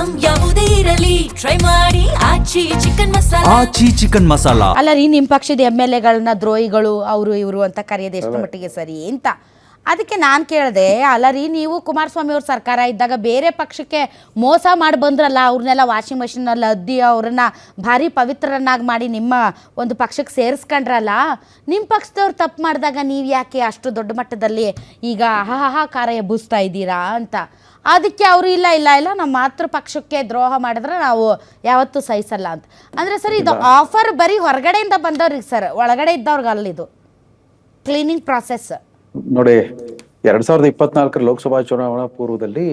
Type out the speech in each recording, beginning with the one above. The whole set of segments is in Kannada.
ಐಟಂ ಯಾವುದೇ ಇರಲಿ ಟ್ರೈ ಮಾಡಿ ಆಚಿ ಚಿಕನ್ ಮಸಾಲಾ. ಅಲ್ಲ ರೀ, ನಿಮ್ಮ ಪಕ್ಷದ MLA ಗಳನ್ನ ದ್ರೋಹಿಗಳು ಅವರು ಇವರು ಅಂತ ಕರೆಯೋದು ಎಷ್ಟು ಮಟ್ಟಿಗೆ ಸರಿ ಅಂತ ಅದಕ್ಕೆ ನಾನು ಕೇಳಿದೆ. ಅಲ್ಲ ರೀ, ನೀವು ಕುಮಾರಸ್ವಾಮಿ ಅವ್ರ ಸರ್ಕಾರ ಇದ್ದಾಗ ಬೇರೆ ಪಕ್ಷಕ್ಕೆ ಮೋಸ ಮಾಡಿ ಬಂದ್ರಲ್ಲ, ಅವ್ರನ್ನೆಲ್ಲ ವಾಷಿಂಗ್ ಮಷಿನಲ್ಲಿ ಅದ್ದಿ ಅವ್ರನ್ನ ಭಾರಿ ಪವಿತ್ರರನ್ನಾಗಿ ಮಾಡಿ ನಿಮ್ಮ ಒಂದು ಪಕ್ಷಕ್ಕೆ ಸೇರಿಸ್ಕೊಂಡ್ರಲ್ಲ, ನಿಮ್ಮ ಪಕ್ಷದವ್ರು ತಪ್ಪು ಮಾಡಿದಾಗ ನೀವು ಯಾಕೆ ಅಷ್ಟು ದೊಡ್ಡ ಮಟ್ಟದಲ್ಲಿ ಈಗ ಹಾಹಾಕಾರ ಎಬ್ಬಿಸ್ತಾ ಇದ್ದೀರಾ ಅಂತ. ಅದಕ್ಕೆ ಅವರು ಇಲ್ಲ ಇಲ್ಲ ಇಲ್ಲ ನಮ್ಮ ಮಾತೃ ಪಕ್ಷಕ್ಕೆ ದ್ರೋಹ ಮಾಡಿದ್ರೆ ನಾವು ಯಾವತ್ತೂ ಸಹಿಸಲ್ಲ ಅಂತ. ಅಂದರೆ ಸರ್, ಇದು ಆಫರ್ ಬರೀ ಹೊರಗಡೆಯಿಂದ ಬಂದವ್ರಿಗೆ ಸರ್, ಒಳಗಡೆ ಇದ್ದವ್ರಿಗಲ್ಲ, ಇದು ಕ್ಲೀನಿಂಗ್ ಪ್ರಾಸೆಸ್ ನೋಡಿ. 2024 ಲೋಕಸಭಾ ಚುನಾವಣಾ ಪೂರ್ವದಲ್ಲಿ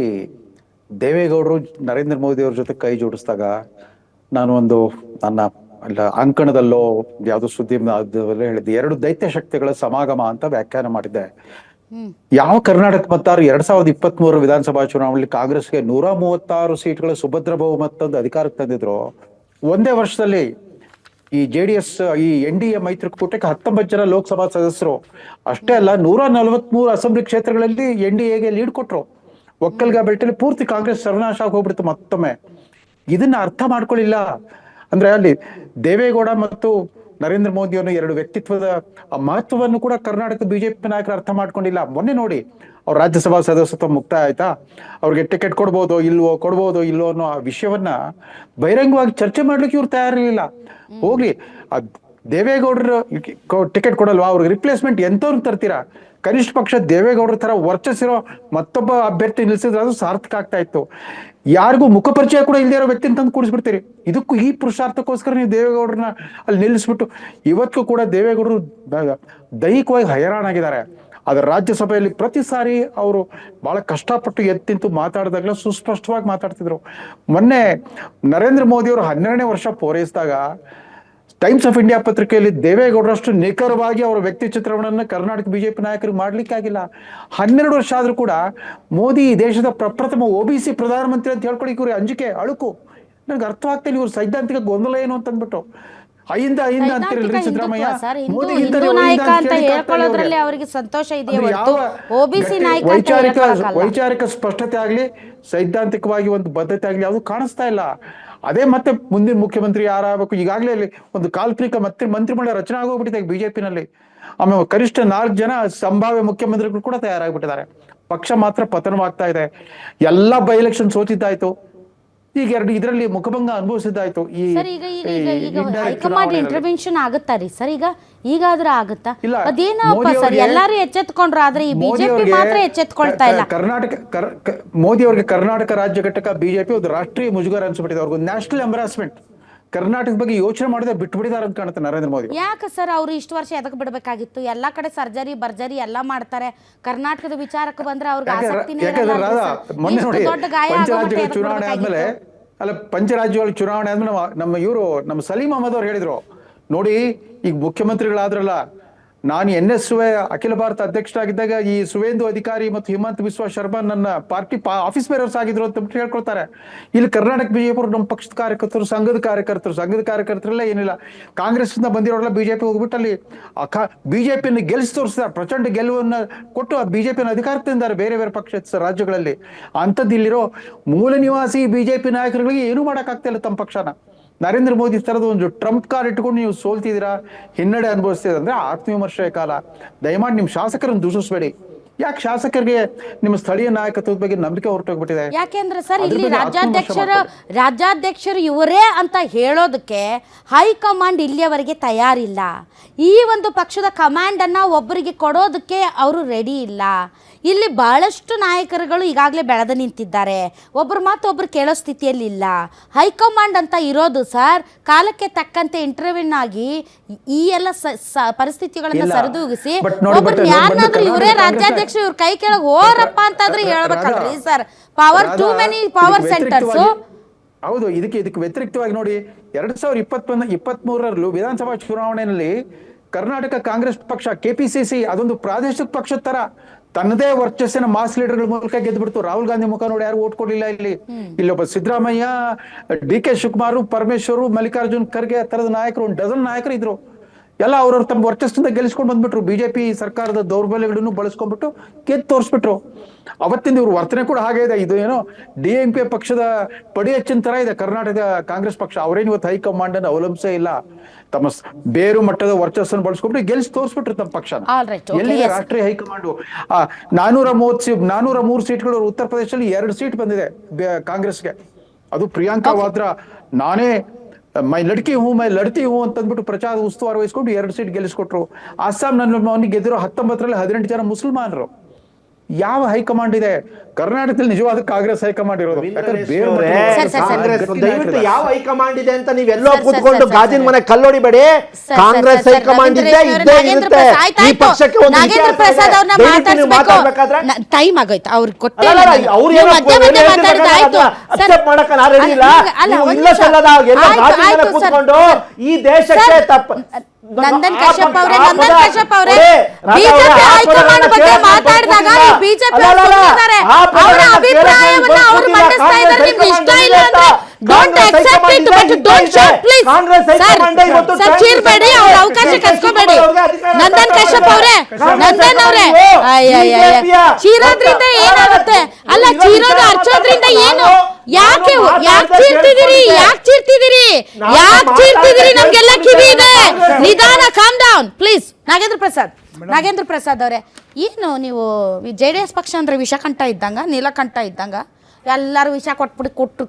ದೇವೇಗೌಡರು ನರೇಂದ್ರ ಮೋದಿ ಅವ್ರ ಜೊತೆ ಕೈ ಜೋಡಿಸಿದಾಗ ನಾನು ಒಂದು ನನ್ನ ಅಂಕಣದಲ್ಲೋ ಯಾವ್ದೋ ಸುದ್ದಿ ಹೇಳಿದ್ದೆ, 2 ದೈತ್ಯ ಶಕ್ತಿಗಳ ಸಮಾಗಮ ಅಂತ ವ್ಯಾಖ್ಯಾನ ಮಾಡಿದ್ದೆ. ಯಾವ ಕರ್ನಾಟಕ ಮತದಾರರು 2023 ವಿಧಾನಸಭಾ ಚುನಾವಣೆಯಲ್ಲಿ ಕಾಂಗ್ರೆಸ್ಗೆ 136 ಸೀಟ್ಗಳ ಸುಭದ್ರ ಬಹುಮತದ ಅಧಿಕಾರಕ್ಕೆ ತಂದಿದ್ರು. ಒಂದೇ ವರ್ಷದಲ್ಲಿ ಈ JDS ಈ NDA ಮೈತ್ರಿಕೂಟಕ್ಕೆ 19 ಜನ ಲೋಕಸಭಾ ಸದಸ್ಯರು, ಅಷ್ಟೇ ಅಲ್ಲ 143 ಅಸೆಂಬ್ಲಿ ಕ್ಷೇತ್ರಗಳಲ್ಲಿ NDAಗೆ ಲೀಡ್ ಕೊಟ್ರು. ಒಕ್ಕಲ್ಗ ಬೆಲ್ಟಲ್ಲಿ ಪೂರ್ತಿ ಕಾಂಗ್ರೆಸ್ ಸರ್ವನಾಶ ಆಗಿ ಹೋಗ್ಬಿಡ್ತು ಮತ್ತೊಮ್ಮೆ. ಇದನ್ನ ಅರ್ಥ ಮಾಡ್ಕೊಳ್ಳಿಲ್ಲ. ಅಂದ್ರೆ ಅಲ್ಲಿ ದೇವೇಗೌಡ ಮತ್ತು ನರೇಂದ್ರ ಮೋದಿ ಅವರ 2 ವ್ಯಕ್ತಿತ್ವದ ಮಹತ್ವವನ್ನು ಕೂಡ ಕರ್ನಾಟಕದ ಬಿಜೆಪಿ ನಾಯಕರು ಅರ್ಥ ಮಾಡ್ಕೊಂಡಿಲ್ಲ. ಮೊನ್ನೆ ನೋಡಿ, ಅವ್ರ ರಾಜ್ಯಸಭಾ ಸದಸ್ಯತ್ವ ಮುಕ್ತಾಯ ಆಯ್ತಾ, ಅವ್ರಿಗೆ ಟಿಕೆಟ್ ಕೊಡ್ಬೋದು ಇಲ್ವೋ ಅನ್ನೋ ಆ ವಿಷಯವನ್ನ ಬಹಿರಂಗವಾಗಿ ಚರ್ಚೆ ಮಾಡ್ಲಿಕ್ಕೆ ಇವ್ರು ತಯಾರಿರ್ಲಿಲ್ಲ. ಹೋಗ್ಲಿ, ದೇವೇಗೌಡರು ಟಿಕೆಟ್ ಕೊಡಲ್ವಾ, ಅವ್ರಿಗೆ ರಿಪ್ಲೇಸ್ಮೆಂಟ್ ಎಂತವ್ರನ್ನ ತರ್ತೀರಾ? ಕನಿಷ್ಠ ಪಕ್ಷ ದೇವೇಗೌಡರ ತರ ವರ್ಚಸ್ಸಿರೋ ಮತ್ತೊಬ್ಬ ಅಭ್ಯರ್ಥಿ ನಿಲ್ಸಿದ್ರೆ ಅದು ಸಾರ್ಥಕ ಆಗ್ತಾ ಇತ್ತು. ಯಾರಿಗೂ ಮುಖಪರಿಚಯ ಕೂಡ ಇಲ್ಲದೆ ಇರೋ ವ್ಯಕ್ತಿನ ತಂದು ಕೂಡಿಸ್ಬಿಡ್ತೀರಿ. ಇದಕ್ಕೂ ಈ ಪುರುಷಾರ್ಥಕ್ಕೋಸ್ಕರ ನೀವು ದೇವೇಗೌಡರನ್ನ ಅಲ್ಲಿ ನಿಲ್ಲಿಸ್ಬಿಟ್ಟು, ಇವತ್ತು ಕೂಡ ದೇವೇಗೌಡರು ದೈಹಿಕವಾಗಿ ಹೈರಾಣಾಗಿದ್ದಾರೆ. ಆದ್ರೆ ರಾಜ್ಯಸಭೆಯಲ್ಲಿ ಪ್ರತಿ ಸಾರಿ ಅವರು ಬಹಳ ಕಷ್ಟಪಟ್ಟು ಎತ್ತಿಂತು ಮಾತಾಡಿದಾಗಲೂ ಸುಸ್ಪಷ್ಟವಾಗಿ ಮಾತಾಡ್ತಿದ್ರು. ಮೊನ್ನೆ ನರೇಂದ್ರ ಮೋದಿ ಅವರು 12ನೇ ವರ್ಷ ಪೂರೈಸಿದಾಗ ಟೈಮ್ಸ್ ಆಫ್ ಇಂಡಿಯಾ ಪತ್ರಿಕೆಯಲ್ಲಿ ದೇವೇಗೌಡರಷ್ಟು ನಿಖರವಾಗಿ ಅವರ ವ್ಯಕ್ತಿ ಚಿತ್ರಣವನ್ನು ಕರ್ನಾಟಕ ಬಿಜೆಪಿ ನಾಯಕರಿಗೆ ಮಾಡ್ಲಿಕ್ಕೆ ಆಗಿಲ್ಲ. 12 ವರ್ಷ ಆದ್ರೂ ಕೂಡ ಮೋದಿ ದೇಶದ ಪ್ರಪ್ರಥಮ OBC ಪ್ರಧಾನಮಂತ್ರಿ ಅಂತ ಹೇಳ್ಕೊಳಿಕ್ ಇವ್ರಿಗೆ ಅಂಜಿಕೆ ಅಳುಕು. ನನಗೆ ಅರ್ಥವಾಗ್ತಿಲ್ಲ ಇವ್ರ ಸೈದ್ಧಾಂತಿಕ ಗೊಂದಲ ಏನು ಅಂತಂದ್ಬಿಟ್ಟು. ಅಹಿಂದ ಅಂತಿರಲ್ರಿ ಸಿದ್ದರಾಮಯ್ಯ, ವೈಚಾರಿಕ ಸ್ಪಷ್ಟತೆ ಆಗ್ಲಿ, ಸೈದ್ಧಾಂತಿಕವಾಗಿ ಒಂದು ಬದ್ಧತೆ ಆಗ್ಲಿ ಯಾವುದು ಕಾಣಿಸ್ತಾ ಇಲ್ಲ. ಅದೇ ಮತ್ತೆ ಮುಂದಿನ ಮುಖ್ಯಮಂತ್ರಿ ಯಾರಾಗಬೇಕು, ಈಗಾಗಲೇ ಒಂದು ಕಾಲ್ಪನಿಕ ಮಂತ್ರಿಮಂಡಲ ರಚನೆ ಆಗೋಗ್ಬಿಟ್ಟಿದೆ ಬಿಜೆಪಿನಲ್ಲಿ. ಆಮೇಲೆ ಕನಿಷ್ಠ 4 ಜನ ಸಂಭಾವ್ಯ ಮುಖ್ಯಮಂತ್ರಿಗಳು ಕೂಡ ತಯಾರಾಗ್ಬಿಟ್ಟಿದ್ದಾರೆ. ಪಕ್ಷ ಮಾತ್ರ ಪತನವಾಗ್ತಾ ಇದೆ. ಎಲ್ಲಾ ಬೈ ಎಲೆಕ್ಷನ್ ಸೋತಿದ್ದಾಯ್ತು, ಈಗ ಇದರಲ್ಲಿ ಮುಖಭಂಗ ಅನುಭವಿಸಿದ್ದಾಯ್ತು. ಹೈಕಮಾಂಡ್ ಇಂಟರ್ವೆನ್ಷನ್ ಆಗುತ್ತಾ ರೀ ಸರ್? ಈಗಾದ್ರೂ ಆಗುತ್ತಾ? ಅದೇನಪ್ಪ ಸರ್, ಎಲ್ಲಾರು ಎಚ್ಚೆತ್ಕೊಂಡ್ರು, ಆದ್ರೆ ಈ ಬಿಜೆಪಿ ಮಾತ್ರ ಎಚ್ಚೆತ್ಕೊಳ್ತಾ ಇಲ್ಲ. ಮೋದಿ ಅವ್ರಿಗೆ ಕರ್ನಾಟಕ ರಾಜ್ಯ ಘಟಕ ಬಿಜೆಪಿ ಒಂದು ರಾಷ್ಟ್ರೀಯ ಮುಜುಗರ ಅನ್ಸ್ಬಿಟ್ಟಿದೆ. ಅವ್ರಿಗೆ ನ್ಯಾಷನಲ್ ಎಂಬರಾಸ್ಮೆಂಟ್. ಕರ್ನಾಟಕದ ಬಗ್ಗೆ ಯೋಚನೆ ಮಾಡಿದ್ರೆ ಬಿಟ್ಟು ಬಿಡಿದಾರ ಅಂತ ಕಾಣುತ್ತೆ ನರೇಂದ್ರ ಮೋದಿ. ಯಾಕೆ ಸರ್ ಅವ್ರು ಇಷ್ಟು ವರ್ಷ ಎದಕ್ ಬಿಡ್ಬೇಕಾಗಿತ್ತು? ಎಲ್ಲಾ ಕಡೆ ಸರ್ಜರಿ ಬರ್ಜರಿ ಎಲ್ಲಾ ಮಾಡ್ತಾರೆ, ಕರ್ನಾಟಕದ ವಿಚಾರಕ್ಕೆ ಬಂದ್ರೆ ಅವ್ರಿಗೆ ಆಸಕ್ತಿನೇ ಇರಲ್ಲ. ಮೊನ್ನೆ ನೋಡಿ, ಪಂಚರಾಜ್ಯಗಳ ಚುನಾವಣೆ ಆದ್ಮೇಲೆ ಪಂಚರಾಜ್ಯಗಳ ಚುನಾವಣೆ ಆದ್ಮೇಲೆ ನಮ್ಮ ಸಲೀಂ ಅಹಮದ್ ಅವ್ರು ಹೇಳಿದ್ರು, ನೋಡಿ ಈಗ ಮುಖ್ಯಮಂತ್ರಿಗಳಾದ್ರಲ್ಲ, ನಾನು NSUA ಅಖಿಲ ಭಾರತ ಅಧ್ಯಕ್ಷರಾಗಿದ್ದಾಗ ಈ ಸುವೇಂದು ಅಧಿಕಾರಿ ಮತ್ತು ಹಿಮಂತ್ ಬಿಸ್ವಾ ಶರ್ಮಾ ನನ್ನ ಪಾರ್ಟಿ ಆಫೀಸ್ ಬೇರರ್ಸ್ ಆಗಿದ್ರು ಅಂತ ಹೇಳ್ಕೊಳ್ತಾರೆ. ಇಲ್ಲಿ ಕರ್ನಾಟಕ ಬಿಜೆಪಿ ನಮ್ಮ ಪಕ್ಷದ ಕಾರ್ಯಕರ್ತರು, ಸಂಘದ ಕಾರ್ಯಕರ್ತರೆಲ್ಲ ಏನಿಲ್ಲ, ಕಾಂಗ್ರೆಸ್ ಇಂದ ಬಂದಿರೋರೆಲ್ಲ ಬಿಜೆಪಿ ಹೋಗ್ಬಿಟ್ಟು ಅಲ್ಲಿ ಬಿಜೆಪಿಯನ್ನು ಗೆಲ್ಲಿಸಿ ತೋರಿಸಿದ್ದಾರೆ. ಪ್ರಚಂಡ ಗೆಲುವನ್ನ ಕೊಟ್ಟು ಆ ಬಿಜೆಪಿಯನ್ನು ಅಧಿಕಾರಕ್ಕೆ ತಂದಿದ್ದಾರೆ ಬೇರೆ ಬೇರೆ ಪಕ್ಷ ರಾಜ್ಯಗಳಲ್ಲಿ. ಅಂಥದ್ದು ಇಲ್ಲಿರೋ ಮೂಲ ನಿವಾಸಿ ಬಿಜೆಪಿ ನಾಯಕರುಗಳಿಗೆ ಏನೂ ಮಾಡೋಕ್ಕಾಗ್ತಾ ಇಲ್ಲ ತಮ್ಮ ಪಕ್ಷನ. ನರೇಂದ್ರ ಮೋದಿ ತರದ ಒಂದು ಟ್ರಂಪ್ ಕಾರ್ಡ್ ಇಟ್ಕೊಂಡು ನೀವು ಸೋಲ್ತಿದ್ದೀರಾ, ಹಿನ್ನಡೆ ಅನುಭವಿಸ್ತೀರ ಅಂದ್ರೆ ಆತ್ಮವಿಮರ್ಶೆಯ ಕಾಲ. ದಯಮಾಡಿ ನಿಮ್ಮ ಶಾಸಕರನ್ನು ದೂಷಿಸಬೇಡಿ. ಯಾಕೆ ಶಾಸಕರಿಗೆ ನಿಮ್ಮ ಸ್ಥಳೀಯ ನಾಯಕತ್ವದ ಬಗ್ಗೆ ನಂಬಿಕೆ ಹೊರಟೋಗ್ಬಿಟ್ಟಿದೆ? ಯಾಕೆಂದ್ರೆ ಸರ್, ಇಲ್ಲಿ ರಾಜ್ಯಾಧ್ಯಕ್ಷರು ಇವರೇ ಅಂತ ಹೇಳೋದಕ್ಕೆ ಹೈಕಮಾಂಡ್ ಇಲ್ಲಿಯವರೆಗೆ ತಯಾರಿಲ್ಲ. ಈ ಒಂದು ಪಕ್ಷದ ಕಮಾಂಡ್ ಅನ್ನ ಒಬ್ಬರಿಗೆ ಕೊಡೋದಕ್ಕೆ ಅವರು ರೆಡಿ ಇಲ್ಲ. ಇಲ್ಲಿ ಬಹಳಷ್ಟು ನಾಯಕರುಗಳು ಈಗಾಗಲೇ ಬೆಳೆದು ನಿಂತಿದ್ದಾರೆ, ಒಬ್ಬರು ಮಾತು ಒಬ್ರು ಕೇಳೋ ಸ್ಥಿತಿಯಲ್ಲಿ ಇಲ್ಲ. ಹೈಕಮಾಂಡ್ ಅಂತ ಇರೋದು ಸರ್, ಕಾಲಕ್ಕೆ ತಕ್ಕಂತೆ ಇಂಟರ್ವ್ಯೂನ್ ಆಗಿ ಈ ಎಲ್ಲ ಪರಿಸ್ಥಿತಿಗಳನ್ನ ಸರಿದೂಗಿಸಿ ಒಬ್ರು ಯಾರನ್ನಾದ್ರೂ ಇವರೇ ರಾಜ್ಯಾಧ್ಯಕ್ಷ ಇವ್ರ ಕೈ ಕೆಳಗೆ ಹೋರಪ್ಪ ಅಂತಾದ್ರೂ ಹೇಳ್ಬೇಕಲ್ರಿ sir. Power too many power centres. ಹೌದು, ಇದಕ್ಕೆ ವ್ಯತಿರಿಕ್ತವಾಗಿ ನೋಡಿ, 2023 ವಿಧಾನಸಭಾ ಚುನಾವಣೆಯಲ್ಲಿ ಕರ್ನಾಟಕ ಕಾಂಗ್ರೆಸ್ ಪಕ್ಷ KPCC ಅದೊಂದು ಪ್ರಾದೇಶಿಕ ಪಕ್ಷದ ತರ ತನ್ನದೇ ವರ್ಚಸ್ಸಿನ ಮಾಸ್ ಲೀಡರ್ಗಳ ಮೂಲಕ ಗೆದ್ಬಿಡ್ತು. ರಾಹುಲ್ ಗಾಂಧಿ ಮುಖ ನೋಡಿ ಯಾರು ಓಟ್ ಕೊಡ್ಲಿಲ್ಲ. ಇಲ್ಲೊಬ್ಬ ಸಿದ್ದರಾಮಯ್ಯ, DK ಶಿವಕುಮಾರ್, ಪರಮೇಶ್ವರ್, ಮಲ್ಲಿಕಾರ್ಜುನ್ ಖರ್ಗೆ ತರದ ನಾಯಕರು, ಒಂದು ಡಜನ್ ನಾಯಕರು ಇದ್ರು. ಎಲ್ಲ ಅವ್ರವ್ರ ತಮ್ಮ ವರ್ಚಸ್ಸಿಂದ ಗೆಲ್ಲಿಸ್ಕೊಂಡು ಬಂದ್ಬಿಟ್ರು. ಬಿಜೆಪಿ ಸರ್ಕಾರದ ದೌರ್ಬಲ್ಯಗಳನ್ನು ಬಳಸ್ಕೊಂಡ್ಬಿಟ್ಟು ಗೆದ್ದು ತೋರಿಸ್ಬಿಟ್ರು. ಅವತ್ತಿಂದ ಇವ್ರ ವರ್ತನೆ ಕೂಡ ಹಾಗೆ ಇದೆ. ಇದು ಏನೋ DMK ಪಕ್ಷದ ಪಡಿ ಹೆಚ್ಚಿನ ತರ ಇದೆ ಕರ್ನಾಟಕ ಕಾಂಗ್ರೆಸ್ ಪಕ್ಷ. ಅವರೇನು ಇವತ್ತು ಹೈಕಮಾಂಡ್ ಅನ್ನು ಅವಲಂಬಿಸೇ ಇಲ್ಲ. ತಮ್ಮ ಬೇರು ಮಟ್ಟದ ವರ್ಚಸ್ಸನ್ನು ಬಳಸ್ಕೊಂಡ್ಬಿಟ್ಟು ಗೆಲ್ಸಿ ತೋರಿಸ್ಬಿಟ್ರು ತಮ್ಮ ಪಕ್ಷನ. ಎಲ್ಲಿದೆ ರಾಷ್ಟ್ರೀಯ ಹೈಕಮಾಂಡು? 403 ಸೀಟ್ಗಳು ಉತ್ತರ ಪ್ರದೇಶದಲ್ಲಿ 2 ಸೀಟ್ ಬಂದಿದೆ ಕಾಂಗ್ರೆಸ್ಗೆ. ಅದು ಪ್ರಿಯಾಂಕಾ ವಾದ್ರಾ ನಾನೇ ಮೈ ಲಡ್ತಿ ಹೂ ಅಂತಂದ್ಬಿಟ್ಟು ಪ್ರಚಾರ ಉಸ್ತುವಾರಿ ವಹಿಸ್ಕೊಂಡು 2 ಸೀಟ್ ಗೆಲ್ಲಿಸ್ಕೊಟ್ರು. ಅಸ್ಸಾಂ ನನ್ನ ಗೆದ್ದಿರೋ 19ರಲ್ಲಿ 18 ಜನ ಮುಸಲ್ಮಾನರು. ಯಾವ ಹೈಕಮಾಂಡ್ ಇದೆ ಕರ್ನಾಟಕದಲ್ಲಿ? ನಿಜವಾದ ಕಾಂಗ್ರೆಸ್ ಹೈಕಮಾಂಡ್ ಇರೋದು. ದಯವಿಟ್ಟು ಯಾವ ಹೈಕಮಾಂಡ್ ಇದೆ ಅಂತ ನೀವೆಲ್ಲೋ ಕೂತ್ಕೊಂಡು ಗಾಜಿನ ಮನೆ ಕಲ್ಲೊಡಿಬೇಡಿ. ಕಾಂಗ್ರೆಸ್ ಹೈಕಮಾಂಡ್ ಇದ್ದೇ ಇರುತ್ತೆ. ಈ ಪಕ್ಷಕ್ಕೆ ಟೈಮ್ ಆಗೋಯ್ತು ಅವ್ರಿಗೆ ಕೂತ್ಕೊಂಡು ಈ ದೇಶಕ್ಕೆ ನಂದನ್ ಕಶ್ಯಪ್ ಅವರೇ ಬಿಜೆಪಿ ಹೈಕಮಾಂಡ್ ಬಗ್ಗೆ ಮಾತಾಡಿದಾಗ ಬಿಜೆಪಿ ಅವರ ಅಭಿಪ್ರಾಯವನ್ನ ಅವರು ಮಂಡಿಸ್ತಾ ಇದ್ದಾರೆ. ನಿಮ್ಗೆ ಇಷ್ಟ ಇಲ್ಲ ಅಂದ್ರೆ don't accept it but don't shout please. Sir ಚೀರ್ಬೇಡಿ, ಅವ್ರ ಅವಕಾಶ ಕಸ್ಕೋಬೇಡಿ. ನಂದನ್ ಕಶ್ಯಪ್ ಅವರೇ ಚೀರೋದ್ರಿಂದ ಏನಾಗುತ್ತೆ? ಅಲ್ಲ, ಚೀರೋದು ಅರ್ಚೋದ್ರಿಂದ ಏನು? ಯಾಕೆ ಚೀರ್ತಿದ್ದೀರಿ? ನಮ್ಗೆಲ್ಲ ಕಿವಿ ಇದೆ. ನಿಧಾನ, calm down please. Nagendra Prasad ಅವರೇ, ಏನು ನೀವು JDS ಪಕ್ಷ ಅಂದ್ರೆ ವಿಷಕಂಠ ಇದ್ದಂಗ, ನೀಲಕಂಠ ಇದ್ದಂಗ ಎಲ್ಲರೂ ವಿಷ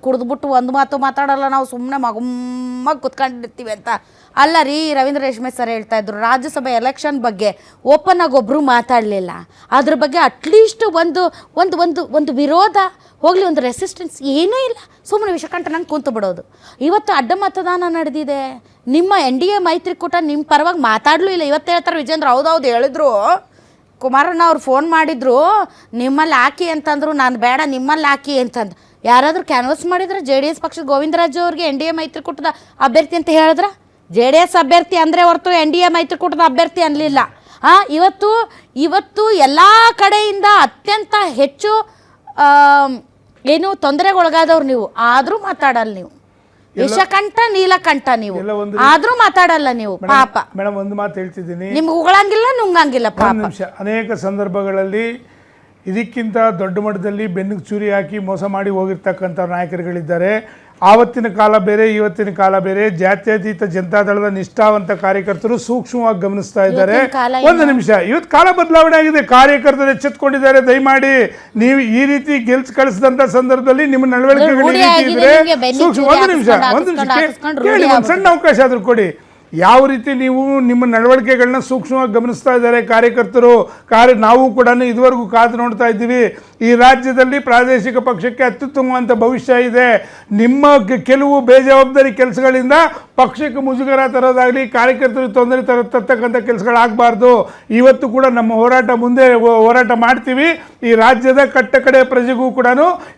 ಕುಡಿದ್ಬಿಟ್ಟು ಒಂದು ಮಾತು ಮಾತಾಡಲ್ಲ, ನಾವು ಸುಮ್ಮನೆ ಮಗಮ್ಮಾಗಿ ಕುತ್ಕೊಂಡಿರ್ತೀವಿ ಅಂತ. ಅಲ್ಲ ರೀ, ರವೀಂದ್ರ ರೇಷ್ಮೆ ಸರ್ ಹೇಳ್ತಾ ಇದ್ರು ರಾಜ್ಯಸಭೆ ಎಲೆಕ್ಷನ್ ಬಗ್ಗೆ ಓಪನ್ ಆಗಿ ಒಬ್ಬರು ಮಾತಾಡಲಿಲ್ಲ. ಅದ್ರ ಬಗ್ಗೆ ಅಟ್ಲೀಸ್ಟ್ ಒಂದು ಒಂದು ಒಂದು ಒಂದು ವಿರೋಧ ಹೋಗಲಿ, ಒಂದು ರೆಸಿಸ್ಟೆನ್ಸ್ ಏನೂ ಇಲ್ಲ. ಸುಮ್ಮನೆ ವಿಷಕಂಠ ನಂಗೆ ಕೂತು ಬಿಡೋದು. ಇವತ್ತು ಅಡ್ಡ ಮತದಾನ ನಡೆದಿದೆ. ನಿಮ್ಮ NDA ಮೈತ್ರಿಕೂಟ ನಿಮ್ಮ ಪರವಾಗಿ ಮಾತಾಡಲೂ ಇಲ್ಲ. ಇವತ್ತು ಹೇಳ್ತಾರೆ ವಿಜೇಂದ್ರ, ಹೌದೌದು ಹೇಳಿದ್ರು, ಕುಮಾರಣ್ಣ ಅವ್ರು ಫೋನ್ ಮಾಡಿದ್ರು, ನಿಮ್ಮಲ್ಲಿ ಹಾಕಿ ಅಂತಂದ್ರು. ನಾನು ಬೇಡ ನಿಮ್ಮಲ್ಲಿ ಹಾಕಿ ಅಂತಂದು ಯಾರಾದರೂ ಕ್ಯಾನ್ವಸ್ ಮಾಡಿದ್ರೆ JDS ಪಕ್ಷದ ಗೋವಿಂದರಾಜು ಅವ್ರಿಗೆ NDA ಮೈತ್ರಿಕೂಟದ ಅಭ್ಯರ್ಥಿ ಅಂತ ಹೇಳಿದ್ರ? JDS ಅಭ್ಯರ್ಥಿ ಅಂದರೆ ಹೊರತು NDA ಮೈತ್ರಿಕೂಟದ ಅಭ್ಯರ್ಥಿ ಅನ್ನಲಿಲ್ಲ. ಇವತ್ತು ಎಲ್ಲ ಕಡೆಯಿಂದ ಅತ್ಯಂತ ಹೆಚ್ಚು ಏನು ತೊಂದರೆಗೊಳಗಾದವ್ರು ನೀವು, ಆದರೂ ಮಾತಾಡಲ್ಲ ನೀವು. ವಿಷಕಂಠ ನೀಲಕಂಠ ನೀವು, ಆದ್ರೂ ಮಾತಾಡಲ್ಲ ನೀವು. ಪಾಪ ಮೇಡಮ್, ಒಂದು ಮಾತು ಹೇಳ್ತಿದ್ದೀನಿ, ನಿಮ್ಗೆ ಉಗಳಂಗಿಲ್ಲ ನುಂಗಂಗಿಲ್ಲ. ನಿಮಿಷ. ಅನೇಕ ಸಂದರ್ಭಗಳಲ್ಲಿ ಇದಕ್ಕಿಂತ ದೊಡ್ಡ ಮಟ್ಟದಲ್ಲಿ ಬೆನ್ನಿಗೆ ಚೂರಿ ಹಾಕಿ ಮೋಸ ಮಾಡಿ ಹೋಗಿರ್ತಕ್ಕಂಥ ನಾಯಕರುಗಳಿದ್ದಾರೆ. ಆವತ್ತಿನ ಕಾಲ ಬೇರೆ, ಇವತ್ತಿನ ಕಾಲ ಬೇರೆ. ಜಾತ್ಯತೀತ ಜನತಾದಳದ ನಿಷ್ಠಾವಂತ ಕಾರ್ಯಕರ್ತರು ಸೂಕ್ಷ್ಮವಾಗಿ ಗಮನಿಸ್ತಾ ಇದ್ದಾರೆ. ಒಂದು ನಿಮಿಷ, ಇವತ್ತು ಕಾಲ ಬದಲಾವಣೆ ಆಗಿದೆ, ಕಾರ್ಯಕರ್ತರು ಎಚ್ಚೆತ್ಕೊಂಡಿದ್ದಾರೆ. ದಯಮಾಡಿ ನೀವು ಈ ರೀತಿ ಗೆಲ್ಸ್ ಕಳಿಸಿದಂತ ಸಂದರ್ಭದಲ್ಲಿ ನಿಮ್ಮ ನಡವಳಿಕೆಗಳು ಈ ರೀತಿ ಇದ್ರೆ ಸೂಕ್ಷ್ಮ. ಒಂದು ನಿಮಿಷ ಕೇಳಿ, ಒಂದು ಸಣ್ಣ ಅವಕಾಶ ಆದ್ರೂ ಕೊಡಿ. ಯಾವ ರೀತಿ ನೀವು ನಿಮ್ಮ ನಡವಳಿಕೆಗಳನ್ನ ಸೂಕ್ಷ್ಮವಾಗಿ ಗಮನಿಸ್ತಾ ಇದ್ದಾರೆ ಕಾರ್ಯಕರ್ತರು. ನಾವು ಕೂಡ ಇದುವರೆಗೂ ಕಾದು ನೋಡ್ತಾ ಇದ್ದೀವಿ. ಈ ರಾಜ್ಯದಲ್ಲಿ ಪ್ರಾದೇಶಿಕ ಪಕ್ಷಕ್ಕೆ ಅತ್ಯುತ್ತಮವಾದ ಭವಿಷ್ಯ ಇದೆ. ನಿಮ್ಮ ಕೆಲವು ಬೇಜವಾಬ್ದಾರಿ ಕೆಲಸಗಳಿಂದ ಪಕ್ಷಕ್ಕೆ ಮುಜುಗರ ತರೋದಾಗಲಿ, ಕಾರ್ಯಕರ್ತರಿಗೆ ತೊಂದರೆ ತರ್ತಕ್ಕಂಥ ಕೆಲಸಗಳಾಗಬಾರ್ದು. ಇವತ್ತು ಕೂಡ ನಮ್ಮ ಮುಂದೆ ಹೋರಾಟ ಮಾಡ್ತೀವಿ. ಈ ರಾಜ್ಯದ ಕಟ್ಟಕಡೆ ಪ್ರಜೆಗೂ ಕೂಡ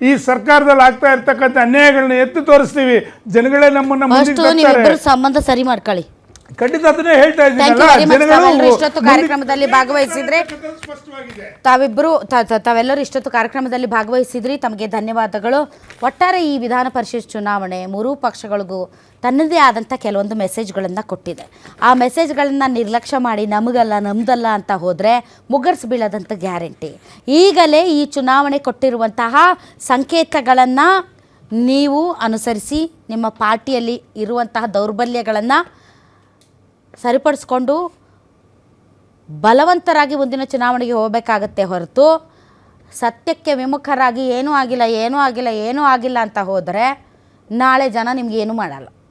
ಈ ಸರ್ಕಾರದಲ್ಲಿ ಆಗ್ತಾ ಇರ್ತಕ್ಕಂಥ ಅನ್ಯಾಯಗಳನ್ನ ಎತ್ತು ತೋರಿಸ್ತೀವಿ. ಜನಗಳೇ ನಮ್ಮನ್ನ ಮುಂದೆ ಸಂಬಂಧ ಸರಿ ಮಾಡ್ಕೊಳ್ಳಿ. ಖಂಡಿತ ಅದನ್ನೇ ಹೇಳ್ತಾ ಇಷ್ಟೊತ್ತು ಕಾರ್ಯಕ್ರಮದಲ್ಲಿ ಭಾಗವಹಿಸಿದ್ರೆ ತಾವೆಲ್ಲರೂ ಇಷ್ಟೊತ್ತು ಕಾರ್ಯಕ್ರಮದಲ್ಲಿ ಭಾಗವಹಿಸಿದ್ರಿ, ತಮಗೆ ಧನ್ಯವಾದಗಳು. ಒಟ್ಟಾರೆ ಈ ವಿಧಾನ ಪರಿಷತ್ ಚುನಾವಣೆ ಮೂರೂ ಪಕ್ಷಗಳಿಗೂ ತನ್ನದೇ ಆದಂಥ ಕೆಲವೊಂದು ಮೆಸೇಜ್ಗಳನ್ನು ಕೊಟ್ಟಿದೆ. ಆ ಮೆಸೇಜ್ಗಳನ್ನು ನಿರ್ಲಕ್ಷ್ಯ ಮಾಡಿ ನಮದಲ್ಲ ಅಂತ ಹೋದರೆ ಮುಗ್ಗರ್ಸ್ ಬೀಳೋದಂಥ ಗ್ಯಾರಂಟಿ. ಈಗಲೇ ಈ ಚುನಾವಣೆ ಕೊಟ್ಟಿರುವಂತಹ ಸಂಕೇತಗಳನ್ನು ನೀವು ಅನುಸರಿಸಿ ನಿಮ್ಮ ಪಾರ್ಟಿಯಲ್ಲಿ ಇರುವಂತಹ ದೌರ್ಬಲ್ಯಗಳನ್ನು ಸರಿಪಡಿಸ್ಕೊಂಡು ಬಲವಂತರಾಗಿ ಮುಂದಿನ ಚುನಾವಣೆಗೆ ಹೋಗಬೇಕಾಗತ್ತೆ ಹೊರತು ಸತ್ಯಕ್ಕೆ ವಿಮುಖರಾಗಿ ಏನೂ ಆಗಿಲ್ಲ ಅಂತ ಹೋದರೆ ನಾಳೆ ಜನ ನಿಮ್ಗೆ ಏನೂ ಮಾಡಲ್ಲ.